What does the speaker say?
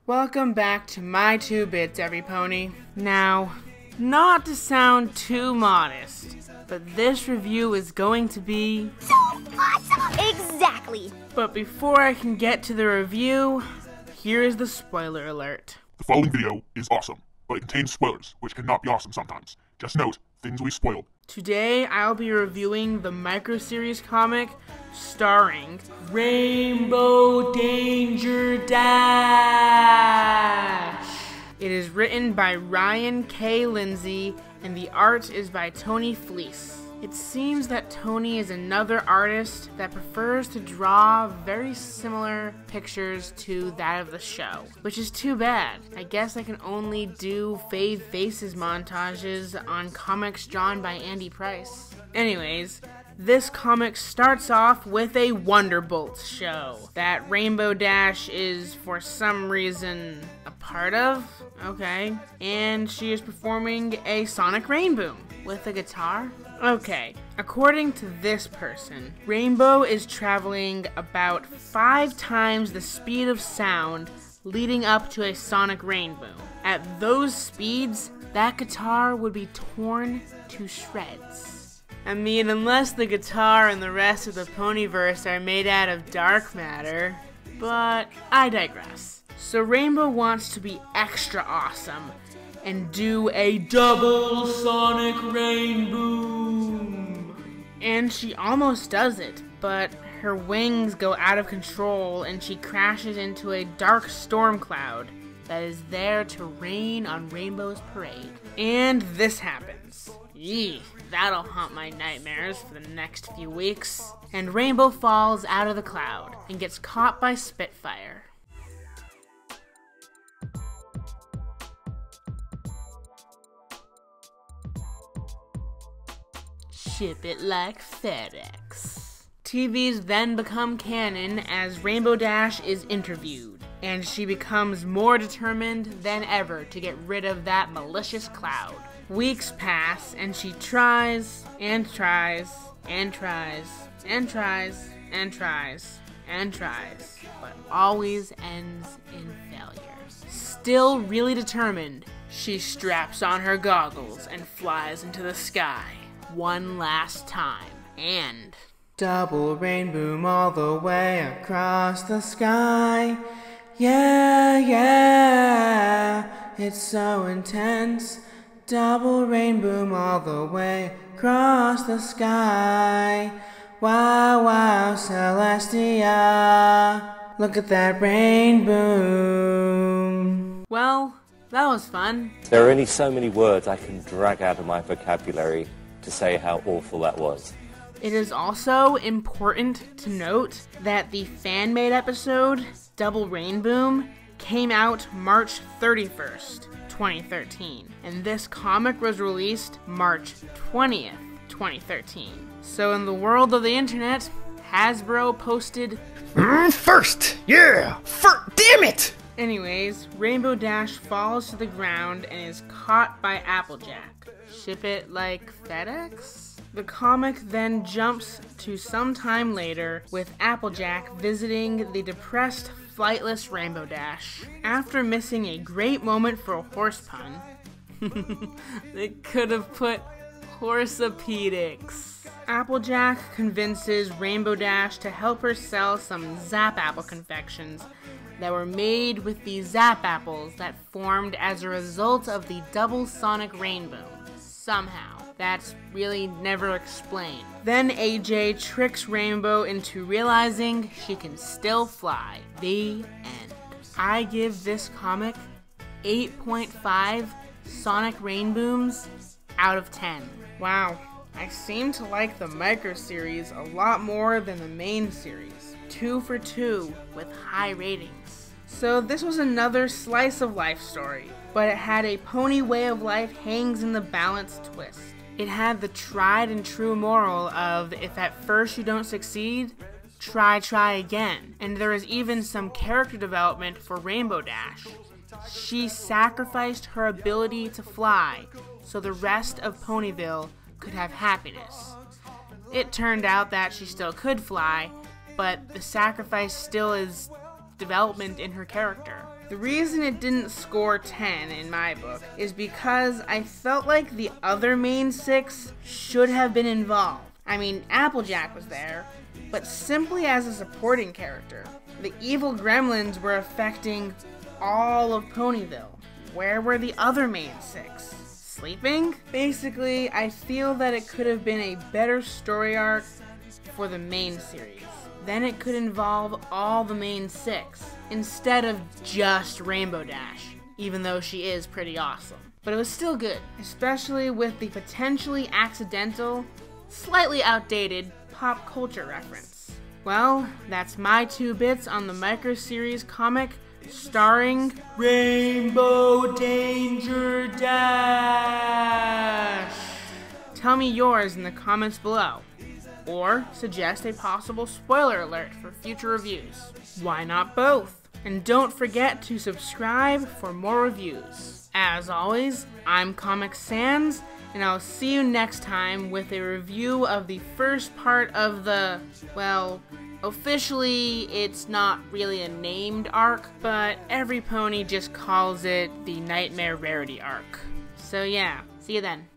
Welcome back to my 2 bits, every pony. Now, not to sound too modest, but this review is going to be so awesome! Exactly! But before I can get to the review, here is the spoiler alert. The following video is awesome, but it contains spoilers, which cannot be awesome sometimes. Just note, things we spoiled. Today, I'll be reviewing the micro-series comic starring Rainbow Danger Dash. It is written by Ryan K. Lindsay, and the art is by Tony Fleece. It seems that Tony is another artist that prefers to draw very similar pictures to that of the show, which is too bad. I guess I can only do Fave Faces montages on comics drawn by Andy Price. Anyways, this comic starts off with a Wonderbolts show that Rainbow Dash is, for some reason, a part of. Okay. And she is performing a sonic rain boom with a guitar. Okay, according to this person, Rainbow is traveling about 5 times the speed of sound leading up to a sonic rain boom. At those speeds, that guitar would be torn to shreds. I mean, unless the guitar and the rest of the Ponyverse are made out of dark matter, but I digress. So Rainbow wants to be extra awesome and do a double sonic rain boom. And she almost does it, but her wings go out of control and she crashes into a dark storm cloud that is there to rain on Rainbow's parade. And this happens. Yee, that'll haunt my nightmares for the next few weeks. And Rainbow falls out of the cloud and gets caught by Spitfire. Ship it like FedEx. TVs then become canon as Rainbow Dash is interviewed, and she becomes more determined than ever to get rid of that malicious cloud. Weeks pass, and she tries, and tries, and tries, and tries, and tries, and tries, but always ends in failure. Still really determined, she straps on her goggles and flies into the sky one last time, and double rain boom all the way across the sky. Yeah, yeah, it's so intense. Double rain boom all the way across the sky. Wow, wow, Celestia, look at that rain boom. Well, that was fun. There are only so many words I can drag out of my vocabulary to say how awful that was. It is also important to note that the fan-made episode, Double Rain Boom, came out March 31st, 2013, and this comic was released March 20th, 2013. So in the world of the internet, Hasbro posted first! Yeah! Damn it! Anyways, Rainbow Dash falls to the ground and is caught by Applejack. Ship it like FedEx? The comic then jumps to some time later with Applejack visiting the depressed, flightless Rainbow Dash. After missing a great moment for a horse pun, they could have put horsopedics. Applejack convinces Rainbow Dash to help her sell some Zap Apple confections that were made with the Zap Apples that formed as a result of the double sonic rain boom. Somehow. That's really never explained. Then AJ tricks Rainbow into realizing she can still fly. The end. I give this comic 8.5 sonic rain booms out of 10. Wow. I seem to like the micro series a lot more than the main series. 2 for 2 with high ratings. So this was another slice of life story, but it had a pony way of life hangs in the balance twist. It had the tried and true moral of if at first you don't succeed, try again. And there is even some character development for Rainbow Dash. She sacrificed her ability to fly so the rest of Ponyville could have happiness. It turned out that she still could fly, but the sacrifice still is development in her character. The reason it didn't score 10 in my book is because I felt like the other main 6 should have been involved. I mean, Applejack was there, but simply as a supporting character. The evil gremlins were affecting all of Ponyville. Where were the other main 6? Sleeping? Basically, I feel that it could have been a better story arc for the main series. Then it could involve all the main 6, instead of just Rainbow Dash, even though she is pretty awesome. But it was still good, especially with the potentially accidental, slightly outdated pop culture reference. Well, that's my 2 bits on the Micro Series comic starring Rainbow Danger Dash. Tell me yours in the comments below, or suggest a possible spoiler alert for future reviews. Why not both? And don't forget to subscribe for more reviews. As always, I'm Comic Sans, and I'll see you next time with a review of the first part of the, well, officially it's not really a named arc, but every pony just calls it the Nightmare Rarity arc. So yeah, see you then.